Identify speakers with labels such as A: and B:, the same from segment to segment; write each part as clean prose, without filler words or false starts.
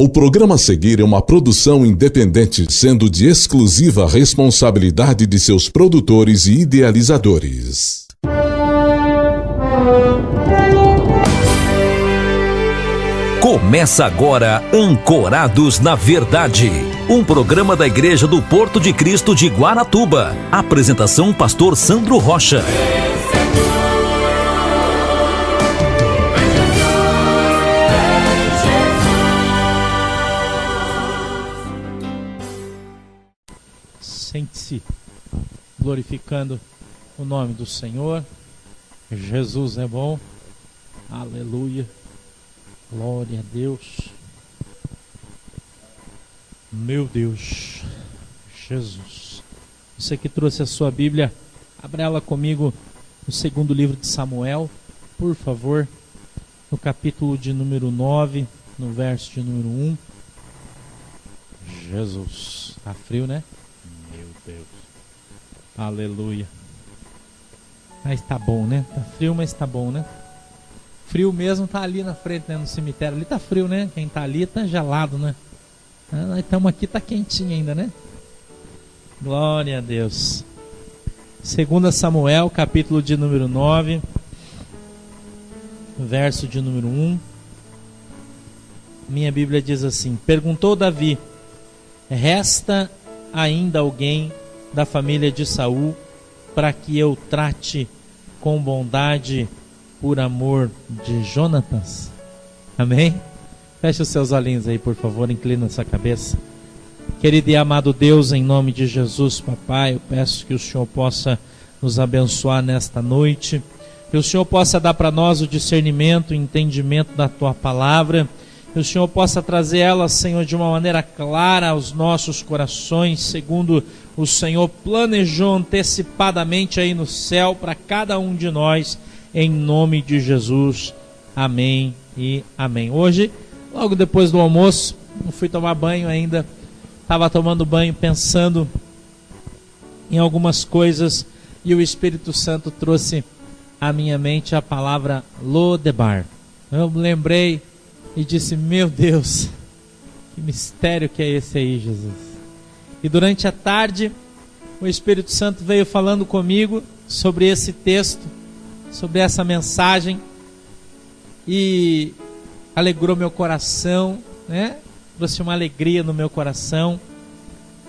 A: O programa a seguir é uma produção independente, sendo de exclusiva responsabilidade de seus produtores e idealizadores.
B: Começa agora Ancorados na Verdade, um programa da Igreja do Porto de Cristo de Guaratuba. Apresentação: Pastor Sandro Rocha.
C: Sente-se glorificando o nome do Senhor. Jesus é bom. Aleluia. Glória a Deus. Meu Deus. Jesus. Você que trouxe a sua Bíblia, abra ela comigo no segundo livro de Samuel, por favor. No capítulo de número 9, no verso de número 1. Jesus. Tá frio, né? Meu Deus. Aleluia. Mas tá bom, né? Tá frio, mas tá bom, né? Frio mesmo tá ali na frente, né? No cemitério. Ali tá frio, né? Quem tá ali tá gelado, né? Nós estamos aqui, tá quentinho ainda, né? Glória a Deus. 2 Samuel, capítulo de número 9, verso de número 1. Minha Bíblia diz assim: Perguntou Davi: resta ainda alguém da família de Saul para que eu trate com bondade por amor de Jonatas? Amém? Feche os seus olhinhos aí, por favor, inclina sua cabeça. Querido e amado Deus, em nome de Jesus, papai, eu peço que o Senhor possa nos abençoar nesta noite, que o Senhor possa dar para nós o discernimento, o entendimento da tua palavra, que o Senhor possa trazer ela, Senhor, de uma maneira clara aos nossos corações, segundo o Senhor planejou antecipadamente aí no céu para cada um de nós, em nome de Jesus. Amém e amém. Hoje, logo depois do almoço, não fui tomar banho ainda, estava tomando banho pensando em algumas coisas e o Espírito Santo trouxe à minha mente a palavra Lodebar. Eu me lembrei e disse: meu Deus, que mistério que é esse aí, Jesus. E durante a tarde o Espírito Santo veio falando comigo sobre esse texto, sobre essa mensagem, e alegrou meu coração, né? Trouxe uma alegria no meu coração.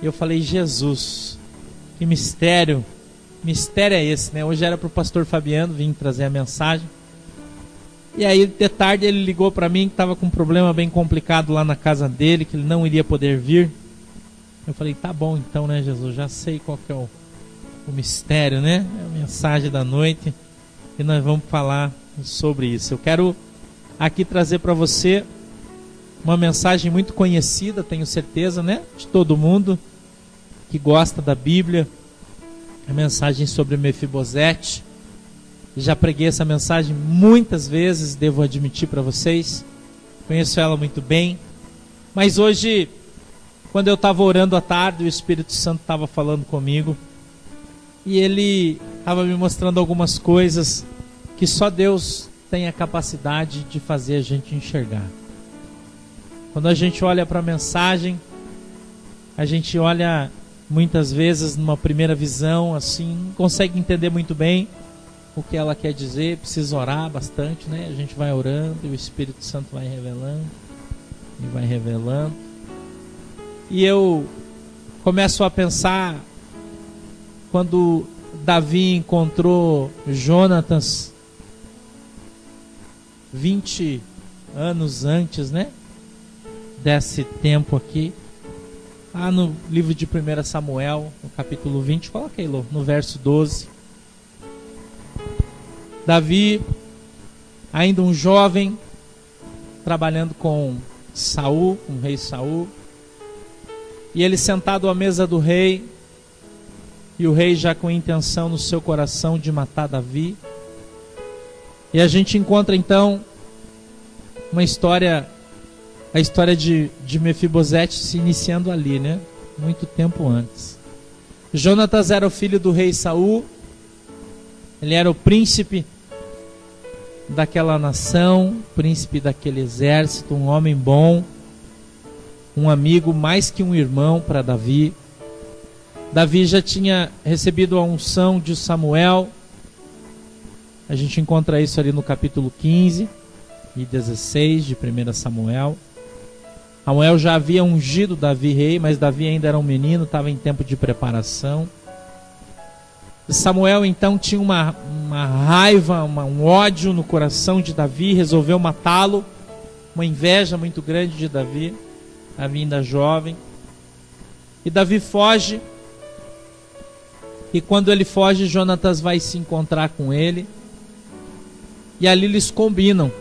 C: E eu falei: Jesus, que mistério é esse, né? Hoje era para o pastor Fabiano vir trazer a mensagem. E aí de tarde ele ligou para mim que estava com um problema bem complicado lá na casa dele, que ele não iria poder vir. Eu falei: tá bom então, né, Jesus, já sei qual que é o mistério, né? É a mensagem da noite e nós vamos falar sobre isso. Eu quero aqui trazer para você uma mensagem muito conhecida, tenho certeza, né, de todo mundo que gosta da Bíblia. A mensagem sobre Mefibosete. Já preguei essa mensagem muitas vezes, devo admitir para vocês. Conheço ela muito bem. Mas hoje, quando eu estava orando à tarde, o Espírito Santo estava falando comigo. E ele estava me mostrando algumas coisas que só Deus tem a capacidade de fazer a gente enxergar. Quando a gente olha para a mensagem, a gente olha muitas vezes numa primeira visão, assim, não consegue entender muito bem o que ela quer dizer, precisa orar bastante, né? A gente vai orando e o Espírito Santo vai revelando e vai revelando. E eu começo a pensar quando Davi encontrou Jonatas 20 anos antes, né? Desse tempo aqui, lá no livro de 1 Samuel, no capítulo 20, coloca aí, Lô, no verso 12. Davi, ainda um jovem, trabalhando com Saul, com o rei Saul, e ele sentado à mesa do rei, e o rei já com intenção no seu coração de matar Davi. E a gente encontra então uma história, a história de Mefibosete se iniciando ali, né? Muito tempo antes. Jonatas era o filho do rei Saul. Ele era o príncipe daquela nação, príncipe daquele exército, um homem bom, um amigo mais que um irmão para Davi. Davi já tinha recebido a unção de Samuel. A gente encontra isso ali no capítulo 15 e 16 de 1 Samuel. Samuel já havia ungido Davi rei, mas Davi ainda era um menino, estava em tempo de preparação. Samuel então tinha uma raiva, um ódio no coração de Davi, resolveu matá-lo, uma inveja muito grande de Davi, ainda jovem. E Davi foge, e quando ele foge, Jonatas vai se encontrar com ele, e ali eles combinam.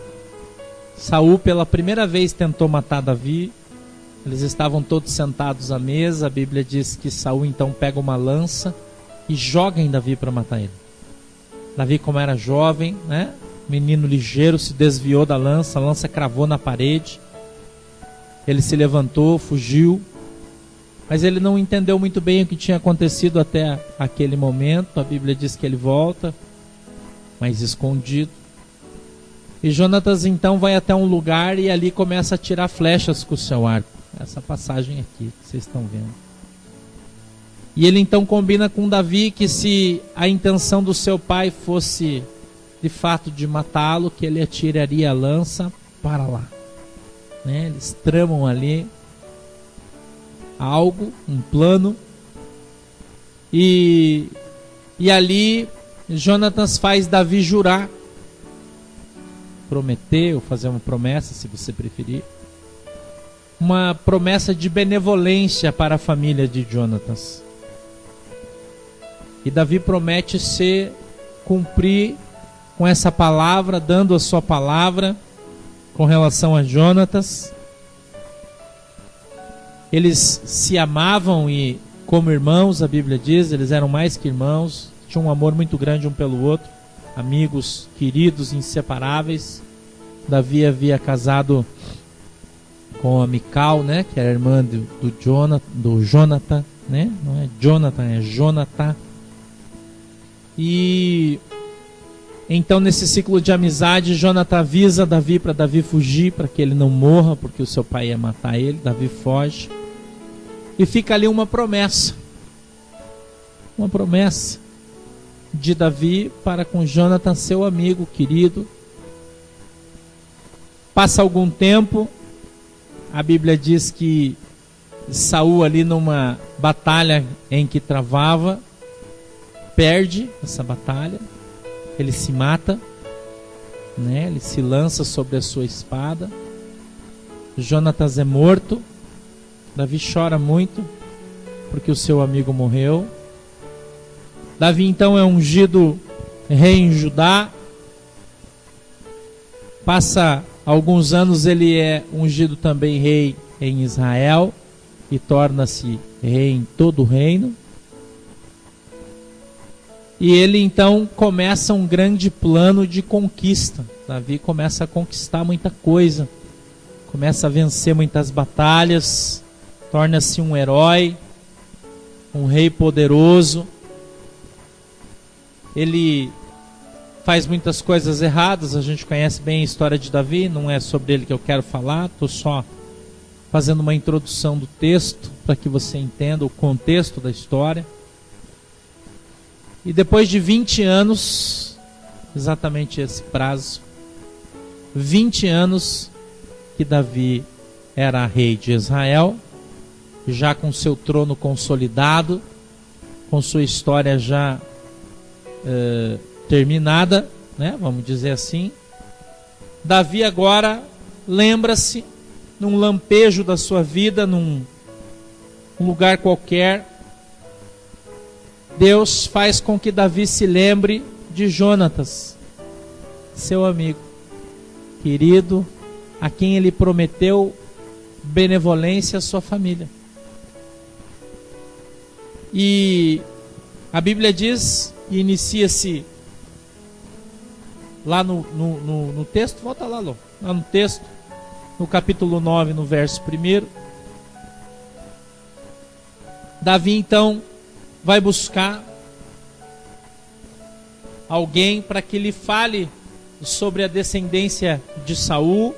C: Saul pela primeira vez tentou matar Davi. Eles estavam todos sentados à mesa. A Bíblia diz que Saul então pega uma lança e joga em Davi para matar ele. Davi, como era jovem, né, menino ligeiro, se desviou da lança. A lança cravou na parede. Ele se levantou, fugiu, mas ele não entendeu muito bem o que tinha acontecido até aquele momento. A Bíblia diz que ele volta, mas escondido. E Jonatas então vai até um lugar e ali começa a tirar flechas com o seu arco. Essa passagem aqui que vocês estão vendo. E ele então combina com Davi que se a intenção do seu pai fosse de fato de matá-lo, que ele atiraria a lança para lá. Né? Eles tramam ali algo, um plano. E ali Jonatas faz Davi jurar, prometer ou fazer uma promessa, se você preferir, uma promessa de benevolência para a família de Jonatas. E Davi promete cumprir com essa palavra, dando a sua palavra com relação a Jonatas. Eles se amavam e, como irmãos, a Bíblia diz, eles eram mais que irmãos, tinham um amor muito grande um pelo outro, amigos, queridos, inseparáveis. Davi havia casado com a Mical, né, que era irmã do Jonathan, né? Não é Jonathan, é Jonathan. E então nesse ciclo de amizade, Jonathan avisa Davi para Davi fugir, para que ele não morra, porque o seu pai ia matar ele. Davi foge. E fica ali uma promessa de Davi para com Jonathan, seu amigo querido. Passa algum tempo, a Bíblia diz que Saul ali numa batalha em que travava, perde essa batalha, ele se mata, né? Ele se lança sobre a sua espada. Jonatas é morto. Davi chora muito porque o seu amigo morreu. Davi então é ungido rei em Judá. Passa alguns anos, ele é ungido também rei em Israel e torna-se rei em todo o reino. E ele então começa um grande plano de conquista. Davi começa a conquistar muita coisa, começa a vencer muitas batalhas, torna-se um herói, um rei poderoso. Ele faz muitas coisas erradas, a gente conhece bem a história de Davi, não é sobre ele que eu quero falar, estou só fazendo uma introdução do texto para que você entenda o contexto da história. E depois de 20 anos, exatamente esse prazo, 20 anos que Davi era rei de Israel, já com seu trono consolidado, com sua história já terminada, né? Vamos dizer assim. Davi agora lembra-se, num lampejo da sua vida, num lugar qualquer, Deus faz com que Davi se lembre de Jonatas, seu amigo querido, a quem ele prometeu benevolência à sua família. E a Bíblia diz, e inicia-se lá no texto, volta lá no texto, no capítulo 9, no verso 1. Davi então vai buscar alguém para que lhe fale sobre a descendência de Saul,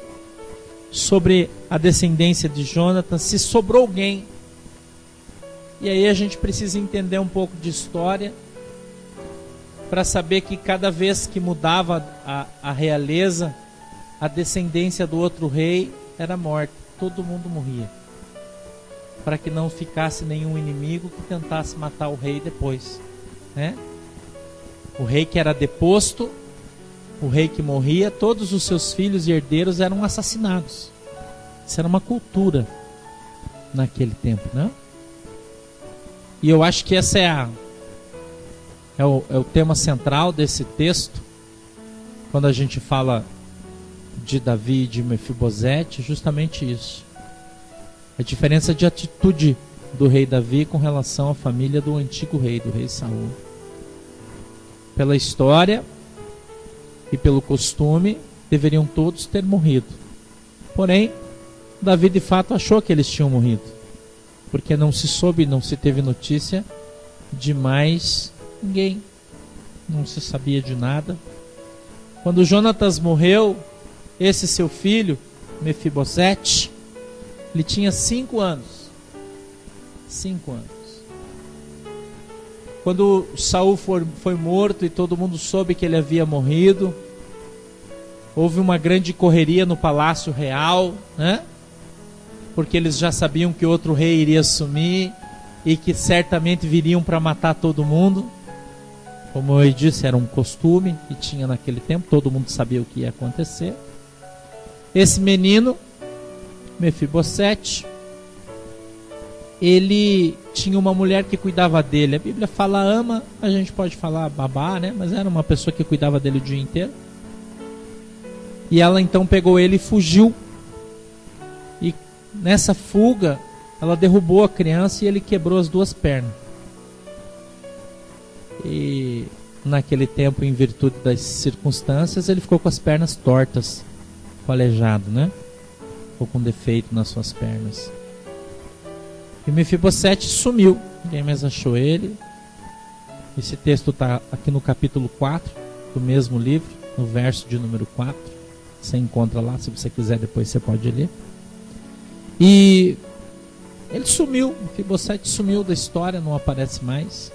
C: sobre a descendência de Jonatas, se sobrou alguém. E aí a gente precisa entender um pouco de história para saber que cada vez que mudava a realeza, a descendência do outro rei era morta. Todo mundo morria. Para que não ficasse nenhum inimigo que tentasse matar o rei depois, né? O rei que era deposto, o rei que morria, todos os seus filhos e herdeiros eram assassinados. Isso era uma cultura naquele tempo, né? E eu acho que essa é o tema central desse texto, quando a gente fala de Davi e de Mefibosete, justamente isso. A diferença de atitude do rei Davi com relação à família do antigo rei, do rei Saul. Pela história e pelo costume, deveriam todos ter morrido. Porém, Davi de fato achou que eles tinham morrido, porque não se soube, não se teve notícia de mais ninguém. Não se sabia de nada. Quando Jonatas morreu, esse seu filho, Mefibosete, ele tinha 5 anos. 5 anos. Quando Saul foi morto e todo mundo soube que ele havia morrido, houve uma grande correria no palácio real, né? Porque eles já sabiam que outro rei iria assumir e que certamente viriam para matar todo mundo. Como eu disse, era um costume que tinha naquele tempo, todo mundo sabia o que ia acontecer. Esse menino, Mefibosete, ele tinha uma mulher que cuidava dele. A Bíblia fala ama, a gente pode falar babá, né? Mas era uma pessoa que cuidava dele o dia inteiro. E ela então pegou ele e fugiu. E nessa fuga, ela derrubou a criança e ele quebrou as 2 pernas. E naquele tempo, em virtude das circunstâncias, ele ficou com as pernas tortas, aleijado, né? Ficou com defeito nas suas pernas. E Mefibosete sumiu, ninguém mais achou ele. Esse texto está aqui no capítulo 4 do mesmo livro, no verso de número 4. Você encontra lá, se você quiser depois você pode ler. E ele sumiu, Mefibosete sumiu da história, não aparece mais.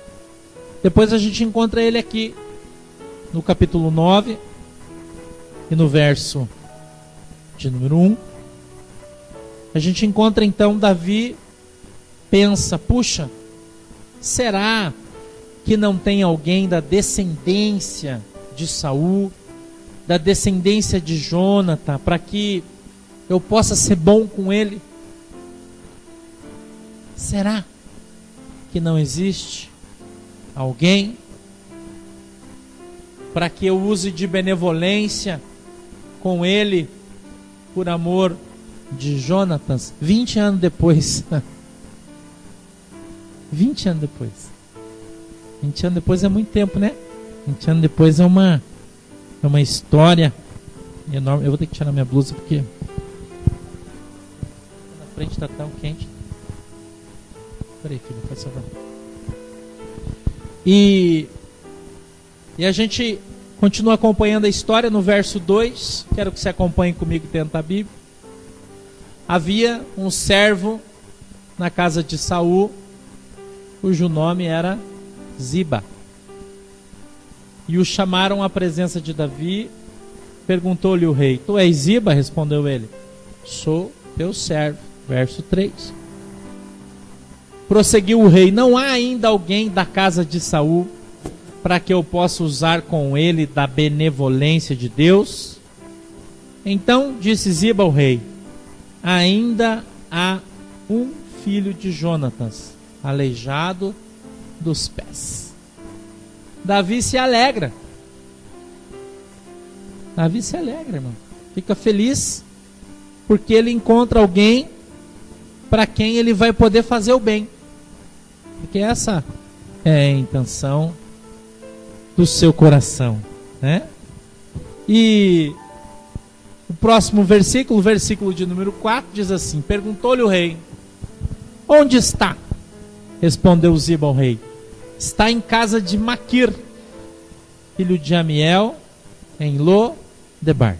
C: Depois a gente encontra ele aqui no capítulo 9 e no verso de número 1. A gente encontra então Davi pensa, puxa, será que não tem alguém da descendência de Saul, da descendência de Jonatã, para que eu possa ser bom com ele? Será que não existe alguém para que eu use de benevolência com ele por amor de Jonatas? 20 anos depois 20 anos depois 20 anos depois é muito tempo, né? 20 anos depois é uma história enorme. Eu vou ter que tirar minha blusa porque na frente está tão quente. Peraí, filho, faz favor. E a gente continua acompanhando a história no verso 2. Quero que você acompanhe comigo dentro da Bíblia. Havia um servo na casa de Saul, cujo nome era Ziba. E o chamaram à presença de Davi. Perguntou-lhe o rei: Tu és Ziba? Respondeu ele: Sou teu servo. Verso 3. Prosseguiu o rei: Não há ainda alguém da casa de Saul para que eu possa usar com ele da benevolência de Deus? Então disse Ziba ao rei: Ainda há um filho de Jonatas, aleijado dos pés. Davi se alegra. Davi se alegra, irmão. Fica feliz porque ele encontra alguém para quem ele vai poder fazer o bem. Porque essa é a intenção do seu coração, né? E o próximo versículo, versículo de número 4, diz assim: Perguntou-lhe o rei: Onde está? Respondeu Ziba ao rei: Está em casa de Maquir, filho de Amiel, em Lodebar.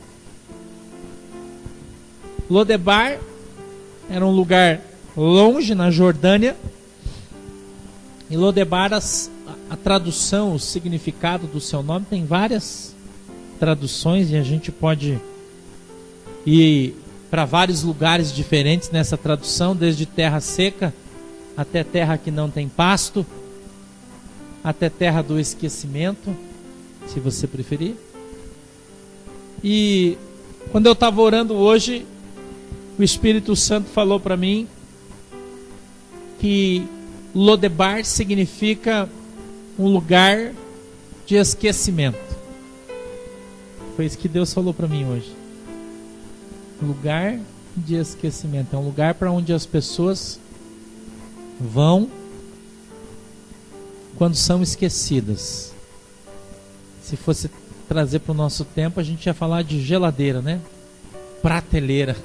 C: Lodebar era um lugar longe, na Jordânia. E Lodebar, a tradução, o significado do seu nome, tem várias traduções, e a gente pode ir para vários lugares diferentes nessa tradução, desde terra seca até terra que não tem pasto, até terra do esquecimento, se você preferir. E quando eu estava orando hoje, o Espírito Santo falou para mim que Lodebar significa um lugar de esquecimento. Foi isso que Deus falou para mim hoje. Lugar de esquecimento. É um lugar para onde as pessoas vão quando são esquecidas. Se fosse trazer para o nosso tempo, a gente ia falar de geladeira, né? Prateleira.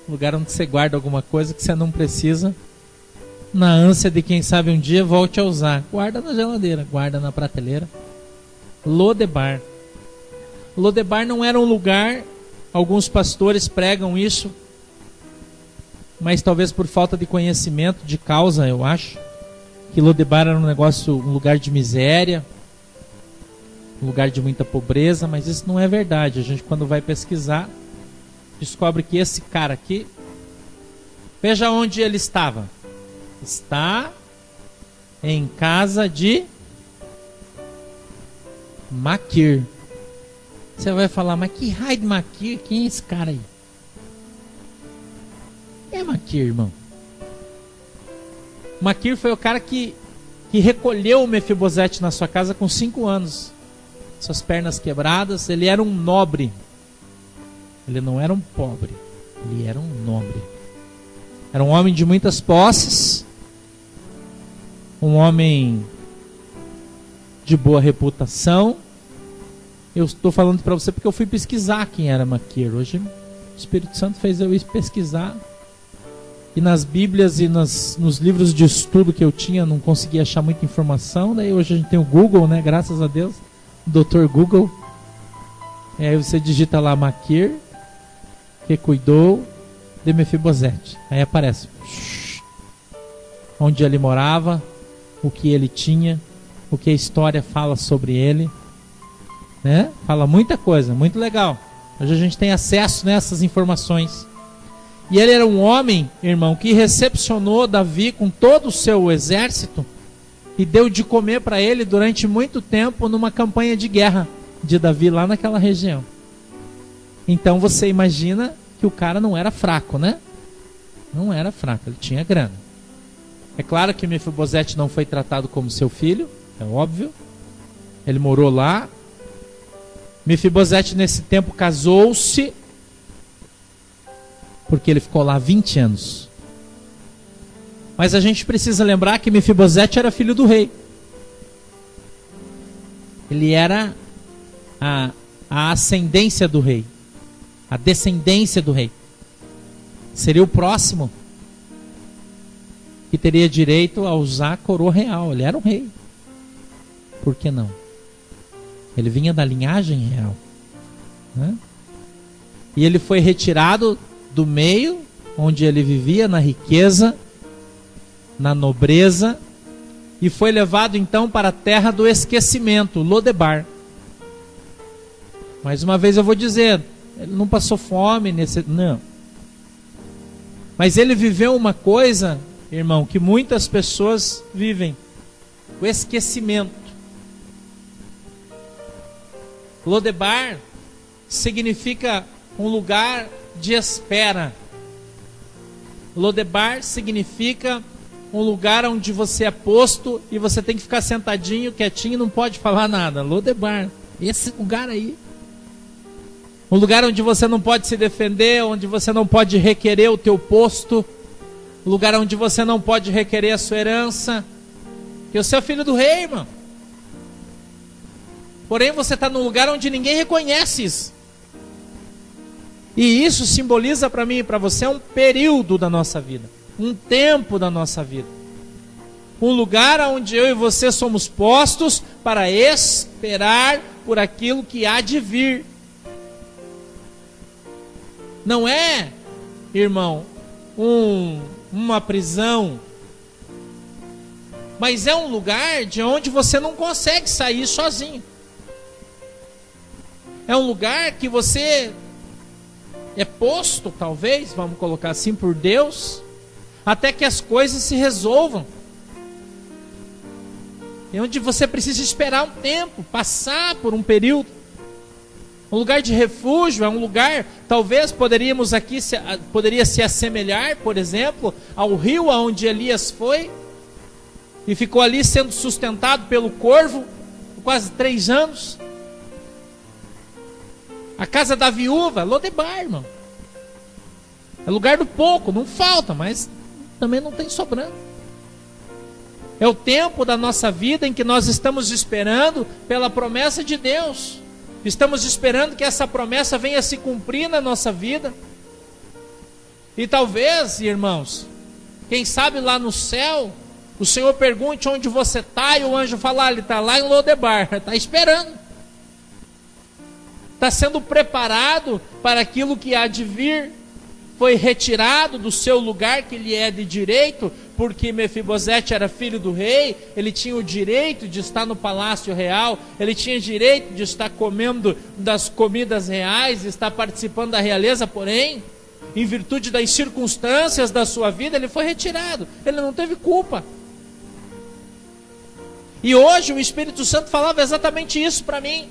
C: Lugar onde você guarda alguma coisa que você não precisa, na ânsia de quem sabe um dia volte a usar. Guarda na geladeira, guarda na prateleira. Lodebar. Lodebar não era um lugar, alguns pastores pregam isso, mas talvez por falta de conhecimento de causa, eu acho, que Lodebar era um lugar de miséria, um lugar de muita pobreza, mas isso não é verdade. A gente, quando vai pesquisar, descobre que esse cara aqui, veja onde ele estava. Está em casa de Maquir. Você vai falar, mas que raio de Maquir? Quem é esse cara aí? Quem é Maquir, irmão? Maquir foi o cara que recolheu o Mefibosete na sua casa com 5 anos. Suas pernas quebradas. Ele era um nobre. Ele não era um pobre. Ele era um nobre. Era um homem de muitas posses. Um homem de boa reputação. Eu estou falando para você porque eu fui pesquisar quem era Maquir. Hoje o Espírito Santo fez eu ir pesquisar. E nas Bíblias e nos livros de estudo que eu tinha, não conseguia achar muita informação. Daí hoje a gente tem o Google, né? Graças a Deus. O Dr. Google. E aí você digita lá Maquir, que cuidou de Mefibosete. Aí aparece onde ele morava, o que ele tinha, o que a história fala sobre ele, né? Fala muita coisa, muito legal. Hoje a gente tem acesso nessas informações. E ele era um homem, irmão, que recepcionou Davi com todo o seu exército e deu de comer para ele durante muito tempo numa campanha de guerra de Davi lá naquela região. Então você imagina que o cara não era fraco, né? Não era fraco, ele tinha grana. É claro que Mefibosete não foi tratado como seu filho, é óbvio. Ele morou lá. Mefibosete nesse tempo casou-se, porque ele ficou lá 20 anos. Mas a gente precisa lembrar que Mefibosete era filho do rei. Ele era a ascendência do rei, a descendência do rei. Seria o próximo que teria direito a usar a coroa real. Ele era um rei. Por que não? Ele vinha da linhagem real, né? E ele foi retirado do meio onde ele vivia, na riqueza, na nobreza, e foi levado então para a terra do esquecimento, Lodebar. Mais uma vez eu vou dizer, ele não passou fome não. Mas ele viveu uma coisa, irmão, que muitas pessoas vivem: o esquecimento. Lodebar significa um lugar de espera. Lodebar significa um lugar onde você é posto e você tem que ficar sentadinho, quietinho e não pode falar nada. Lodebar, esse lugar aí. Um lugar onde você não pode se defender, onde você não pode requerer o teu posto, um lugar onde você não pode requerer a sua herança, que você é filho do rei, irmão. Porém você está num lugar onde ninguém reconhece isso. E isso simboliza para mim e para você um período da nossa vida, um tempo da nossa vida. Um lugar onde eu e você somos postos para esperar por aquilo que há de vir. Não é, irmão, uma prisão, mas é um lugar de onde você não consegue sair sozinho. É um lugar que você é posto, talvez, vamos colocar assim, por Deus, até que as coisas se resolvam. É onde você precisa esperar um tempo, passar por um período. Um lugar de refúgio, é um lugar, talvez poderia se assemelhar, por exemplo, ao rio aonde Elias foi e ficou ali sendo sustentado pelo corvo por quase 3 anos. A casa da viúva, Lodebar, irmão. É lugar do pouco, não falta, mas também não tem sobrando. É o tempo da nossa vida em que nós estamos esperando pela promessa de Deus. Estamos esperando que essa promessa venha se cumprir na nossa vida. E talvez, irmãos, quem sabe lá no céu, o Senhor pergunte onde você está, e o anjo fala, ele está lá em Lodebar, está esperando. Está sendo preparado para aquilo que há de vir. Foi retirado do seu lugar que lhe é de direito, porque Mefibosete era filho do rei, ele tinha o direito de estar no palácio real, ele tinha direito de estar comendo das comidas reais, de estar participando da realeza, porém, em virtude das circunstâncias da sua vida, ele foi retirado, ele não teve culpa. E hoje o Espírito Santo falava exatamente isso para mim.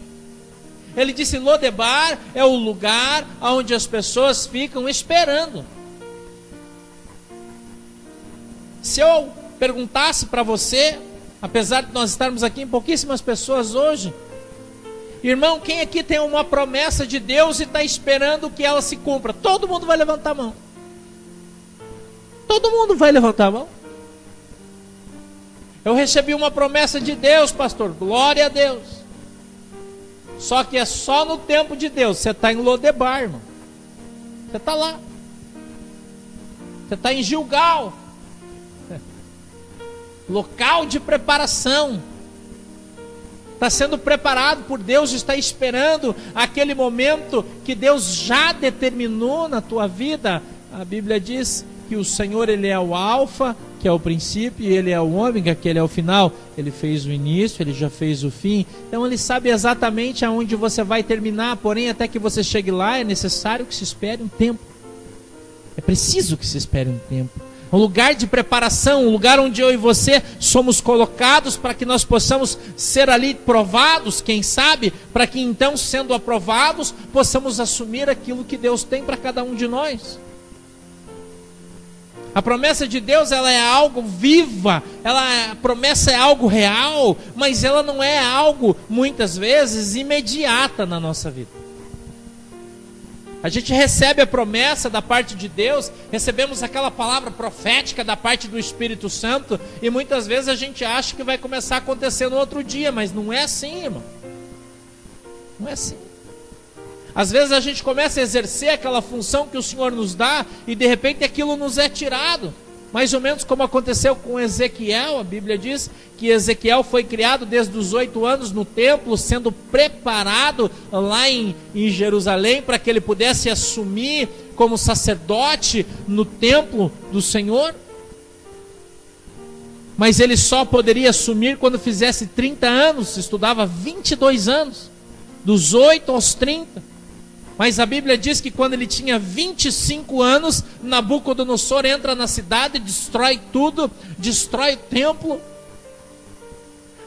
C: Ele disse, Lodebar é o lugar onde as pessoas ficam esperando. Se eu perguntasse para você, apesar de nós estarmos aqui em pouquíssimas pessoas hoje, irmão, quem aqui tem uma promessa de Deus e está esperando que ela se cumpra? Todo mundo vai levantar a mão. Todo mundo vai levantar a mão. Eu recebi uma promessa de Deus, pastor, glória a Deus. Só que é só no tempo de Deus. Você está em Lodebar, irmão. Você está lá. Você está em Gilgal. Local de preparação. Está sendo preparado por Deus, está esperando aquele momento que Deus já determinou na tua vida. A Bíblia diz que o Senhor, Ele é o alfa, que é o princípio, e Ele é o ômega, que Ele é o final. Ele fez o início, Ele já fez o fim. Então Ele sabe exatamente aonde você vai terminar. Porém, até que você chegue lá, é necessário que se espere um tempo. É preciso que se espere um tempo. Um lugar de preparação, um lugar onde eu e você somos colocados para que nós possamos ser ali provados, quem sabe, para que então, sendo aprovados, possamos assumir aquilo que Deus tem para cada um de nós. A promessa de Deus, ela é algo viva, a promessa é algo real, mas ela não é algo, muitas vezes, imediata na nossa vida. A gente recebe a promessa da parte de Deus, recebemos aquela palavra profética da parte do Espírito Santo, e muitas vezes a gente acha que vai começar a acontecer no outro dia, mas não é assim, irmão. Não é assim. Às vezes a gente começa a exercer aquela função que o Senhor nos dá e de repente aquilo nos é tirado. Mais ou menos como aconteceu com Ezequiel. A Bíblia diz que Ezequiel foi criado desde os 8 anos no templo, sendo preparado lá em Jerusalém para que ele pudesse assumir como sacerdote no templo do Senhor. Mas ele só poderia assumir quando fizesse 30 anos, estudava 22 anos, dos 8 aos 30. Mas a Bíblia diz que quando ele tinha 25 anos, Nabucodonosor entra na cidade, destrói tudo, destrói o templo,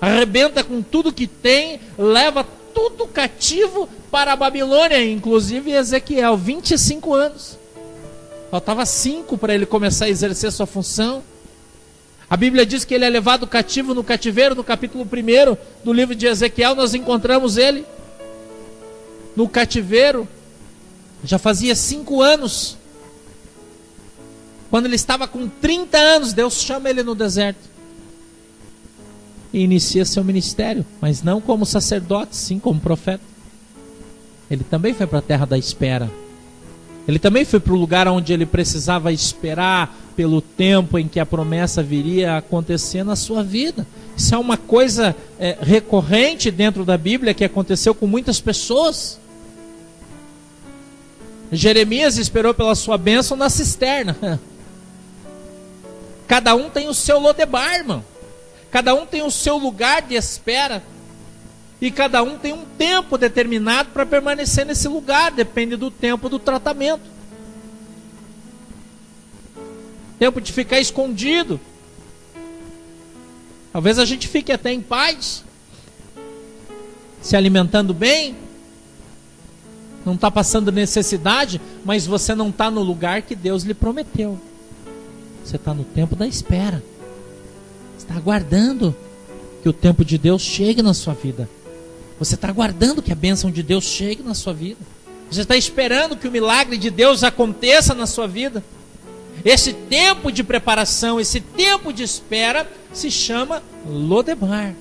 C: arrebenta com tudo que tem, leva tudo cativo para a Babilônia, inclusive Ezequiel, 25 anos. Faltava 5 para ele começar a exercer sua função. A Bíblia diz que ele é levado cativo no cativeiro. No capítulo 1 do livro de Ezequiel, nós encontramos ele no cativeiro. Já fazia 5 anos. Quando ele estava com 30 anos, Deus chama ele no deserto e inicia seu ministério, mas não como sacerdote, sim como profeta. Ele também foi para a terra da espera. Ele também foi para o lugar onde ele precisava esperar pelo tempo em que a promessa viria a acontecer na sua vida. Isso é uma coisa recorrente dentro da Bíblia, que aconteceu com muitas pessoas. Jeremias esperou pela sua bênção na cisterna. Cada um tem o seu Lodebar, irmão. Cada um tem o seu lugar de espera. E cada um tem um tempo determinado para permanecer nesse lugar. Depende do tempo do tratamento. Tempo de ficar escondido. Talvez a gente fique até em paz, se alimentando bem, não está passando necessidade, mas você não está no lugar que Deus lhe prometeu. Você está no tempo da espera. Você está aguardando que o tempo de Deus chegue na sua vida. Você está aguardando que a bênção de Deus chegue na sua vida. Você está esperando que o milagre de Deus aconteça na sua vida. Esse tempo de preparação, esse tempo de espera se chama Lodebar.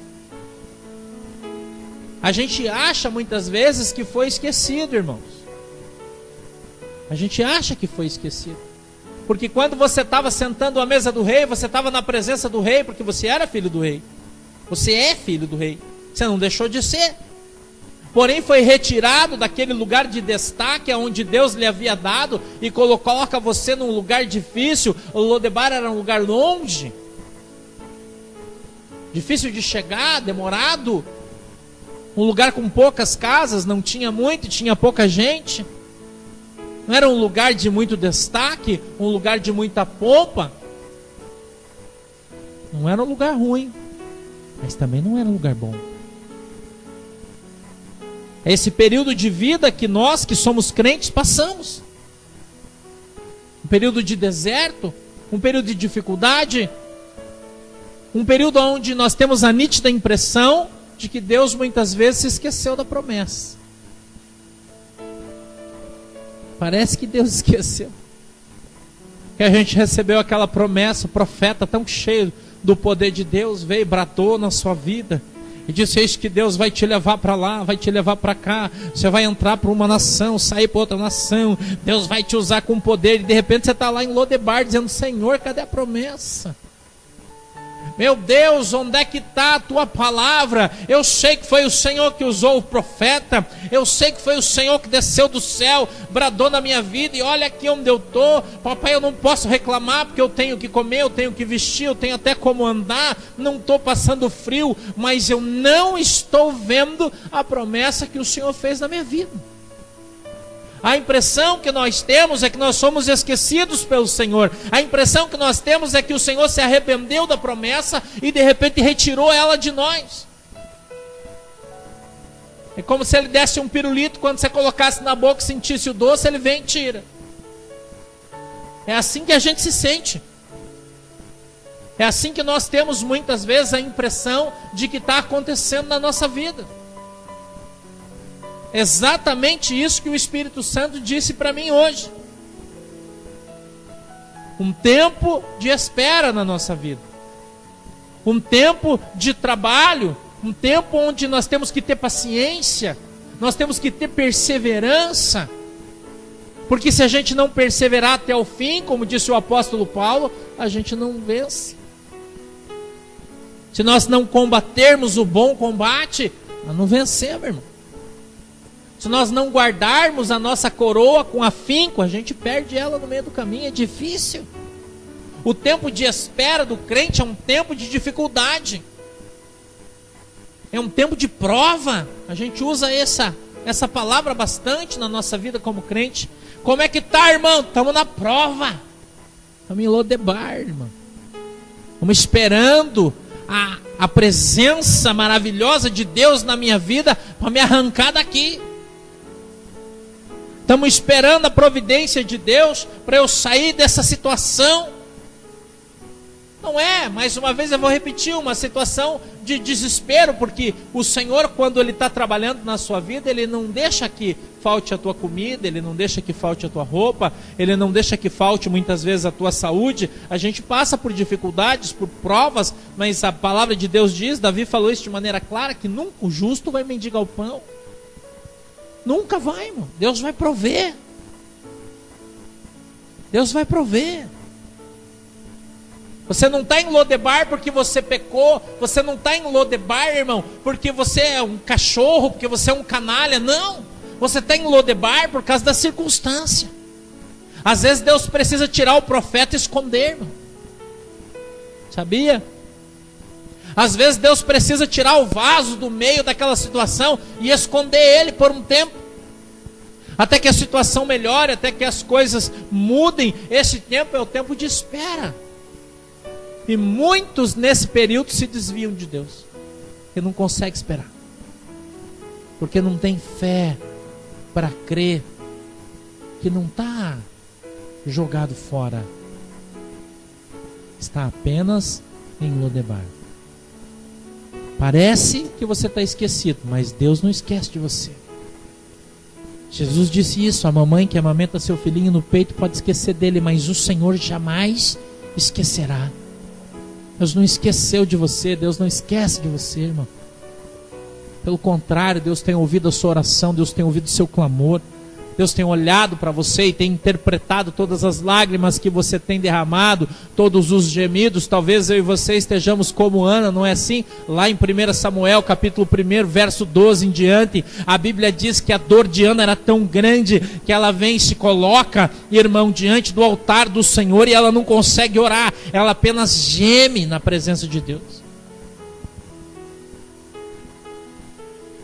C: A gente acha muitas vezes que foi esquecido, irmãos. A gente acha que foi esquecido. Porque quando você estava sentando à mesa do rei, você estava na presença do rei, porque você era filho do rei. Você é filho do rei. Você não deixou de ser. Porém foi retirado daquele lugar de destaque onde Deus lhe havia dado e coloca você num lugar difícil. O Lodebar era um lugar longe, difícil de chegar, demorado, um lugar com poucas casas, não tinha muito, tinha pouca gente. Não era um lugar de muito destaque, um lugar de muita pompa. Não era um lugar ruim, mas também não era um lugar bom. É esse período de vida que nós, que somos crentes, passamos. Um período de deserto, um período de dificuldade, um período onde nós temos a nítida impressão de que Deus muitas vezes se esqueceu da promessa. Parece que Deus esqueceu. Que a gente recebeu aquela promessa, o profeta tão cheio do poder de Deus, veio e bradou na sua vida. E disse, eis que Deus vai te levar para lá, vai te levar para cá. Você vai entrar para uma nação, sair para outra nação. Deus vai te usar com poder. E de repente você está lá em Lodebar dizendo, Senhor, cadê a promessa? Meu Deus, onde é que está a tua palavra? Eu sei que foi o Senhor que usou o profeta. Eu sei que foi o Senhor que desceu do céu, bradou na minha vida. E olha aqui onde eu estou. Papai, eu não posso reclamar porque eu tenho que comer, eu tenho que vestir, eu tenho até como andar. Não estou passando frio, mas eu não estou vendo a promessa que o Senhor fez na minha vida. A impressão que nós temos é que nós somos esquecidos pelo Senhor. A impressão que nós temos é que o Senhor se arrependeu da promessa e de repente retirou ela de nós. É como se ele desse um pirulito, quando você colocasse na boca e sentisse o doce, ele vem e tira. É assim que a gente se sente. É assim que nós temos muitas vezes a impressão de que está acontecendo na nossa vida. Exatamente isso que o Espírito Santo disse para mim hoje. Um tempo de espera na nossa vida. Um tempo de trabalho. Um tempo onde nós temos que ter paciência. Nós temos que ter perseverança. Porque se a gente não perseverar até o fim, como disse o apóstolo Paulo, a gente não vence. Se nós não combatermos o bom combate, nós não vencemos, irmão. Se nós não guardarmos a nossa coroa com afinco, a gente perde ela no meio do caminho, é difícil. O tempo de espera do crente é um tempo de dificuldade. É um tempo de prova. A gente usa essa palavra bastante na nossa vida como crente. Como é que tá, irmão? Estamos na prova. Estamos em Lodebar, irmão. Estamos esperando a presença maravilhosa de Deus na minha vida para me arrancar daqui. Estamos esperando a providência de Deus para eu sair dessa situação. Não é, mais uma vez eu vou repetir, uma situação de desespero, porque o Senhor, quando Ele está trabalhando na sua vida, Ele não deixa que falte a tua comida, Ele não deixa que falte a tua roupa, Ele não deixa que falte muitas vezes a tua saúde. A gente passa por dificuldades, por provas, mas a palavra de Deus diz, Davi falou isso de maneira clara, que nunca o justo vai mendigar o pão. Nunca vai, irmão. Deus vai prover. Deus vai prover. Você não está em Lodebar porque você pecou. Você não está em Lodebar, irmão, porque você é um cachorro, porque você é um canalha. Não. Você está em Lodebar por causa da circunstância. Às vezes Deus precisa tirar o profeta e esconder, irmão. Sabia? Às vezes Deus precisa tirar o vaso do meio daquela situação e esconder ele por um tempo, até que a situação melhore, até que as coisas mudem. Esse tempo é o tempo de espera. E muitos nesse período se desviam de Deus, porque não conseguem esperar, porque não tem fé para crer que não está jogado fora, está apenas em Lodebar. Parece que você está esquecido, mas Deus não esquece de você. Jesus disse isso: a mamãe que amamenta seu filhinho no peito pode esquecer dele, mas o Senhor jamais esquecerá. Deus não esqueceu de você, Deus não esquece de você, irmão. Pelo contrário, Deus tem ouvido a sua oração, Deus tem ouvido o seu clamor, Deus tem olhado para você e tem interpretado todas as lágrimas que você tem derramado, todos os gemidos. Talvez eu e você estejamos como Ana, não é assim? Lá em 1 Samuel, capítulo 1, verso 12 em diante, a Bíblia diz que a dor de Ana era tão grande que ela vem e se coloca, irmão, diante do altar do Senhor e ela não consegue orar, ela apenas geme na presença de Deus.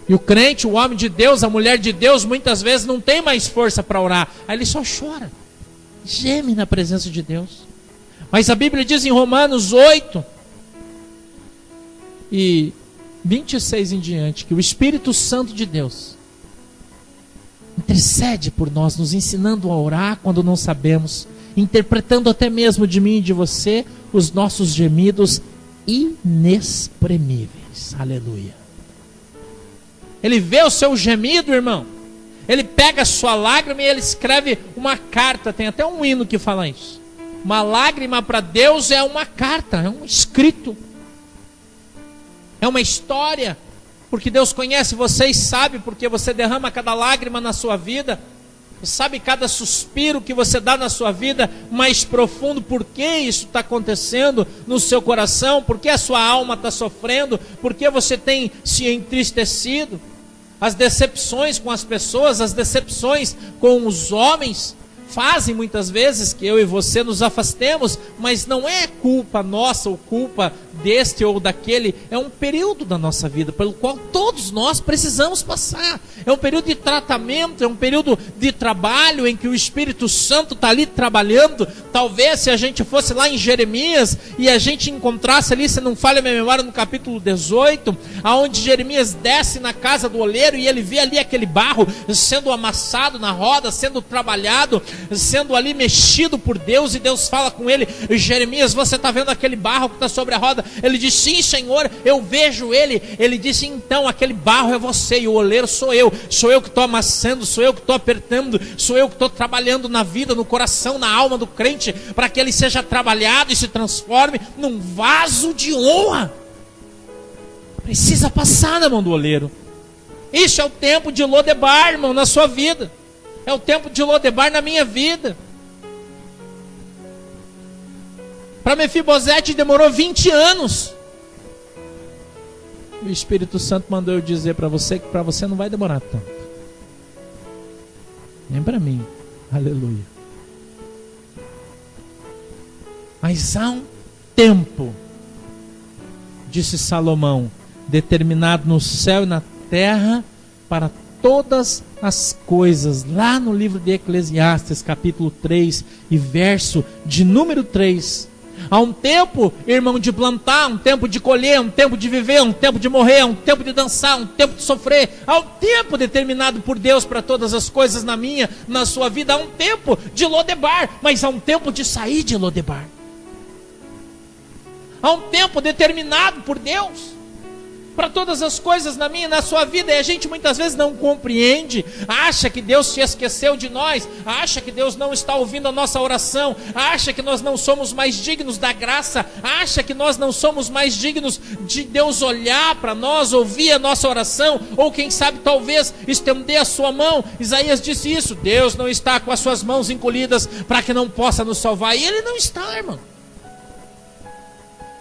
C: E o crente, o homem de Deus, a mulher de Deus, muitas vezes não tem mais força para orar. Aí ele só chora, geme na presença de Deus. Mas a Bíblia diz em Romanos 8 e 26 em diante, que o Espírito Santo de Deus intercede por nós, nos ensinando a orar quando não sabemos, interpretando até mesmo de mim e de você os nossos gemidos inexprimíveis. Aleluia. Ele vê o seu gemido, irmão. Ele pega a sua lágrima e ele escreve uma carta. Tem até um hino que fala isso. Uma lágrima para Deus é uma carta, é um escrito. É uma história. Porque Deus conhece você e sabe porque você derrama cada lágrima na sua vida. Sabe cada suspiro que você dá na sua vida mais profundo, por que isso está acontecendo no seu coração, por que a sua alma está sofrendo, por que você tem se entristecido. As decepções com as pessoas, as decepções com os homens, fazem muitas vezes que eu e você nos afastemos, mas não é culpa nossa ou culpa deste ou daquele, é um período da nossa vida pelo qual todos nós precisamos passar. É um período de tratamento, é um período de trabalho em que o Espírito Santo está ali trabalhando. Talvez se a gente fosse lá em Jeremias e a gente encontrasse ali, se não falha a minha memória, no capítulo 18, aonde Jeremias desce na casa do oleiro e ele vê ali aquele barro sendo amassado na roda, sendo trabalhado, sendo ali mexido por Deus, e Deus fala com ele: Jeremias, você está vendo aquele barro que está sobre a roda? Ele diz: sim, Senhor, eu vejo ele. Ele disse: então aquele barro é você e o oleiro sou eu que estou amassando, sou eu que estou apertando, sou eu que estou trabalhando na vida, no coração, na alma do crente, para que ele seja trabalhado e se transforme num vaso de honra. Precisa passar na mão do oleiro. Isso é o tempo de Lodebar, irmão, na sua vida. É o tempo de Lodebar na minha vida. Para Mefibosete demorou 20 anos. O Espírito Santo mandou eu dizer para você que para você não vai demorar tanto. Nem para mim. Aleluia. Mas há um tempo, disse Salomão, determinado no céu e na terra para todas as coisas. Lá no livro de Eclesiastes, capítulo 3 e verso de número 3. Há um tempo, irmão, de plantar, um tempo de colher, um tempo de viver, um tempo de morrer, um tempo de dançar, um tempo de sofrer. Há um tempo determinado por Deus para todas as coisas na minha, na sua vida. Há um tempo de Lodebar, mas há um tempo de sair de Lodebar. Há um tempo determinado por Deus para todas as coisas na minha e na sua vida, e a gente muitas vezes não compreende, acha que Deus se esqueceu de nós, acha que Deus não está ouvindo a nossa oração, acha que nós não somos mais dignos da graça, acha que nós não somos mais dignos de Deus olhar para nós, ouvir a nossa oração, ou quem sabe talvez estender a sua mão. Isaías disse isso: Deus não está com as suas mãos encolhidas para que não possa nos salvar, e Ele não está, irmão.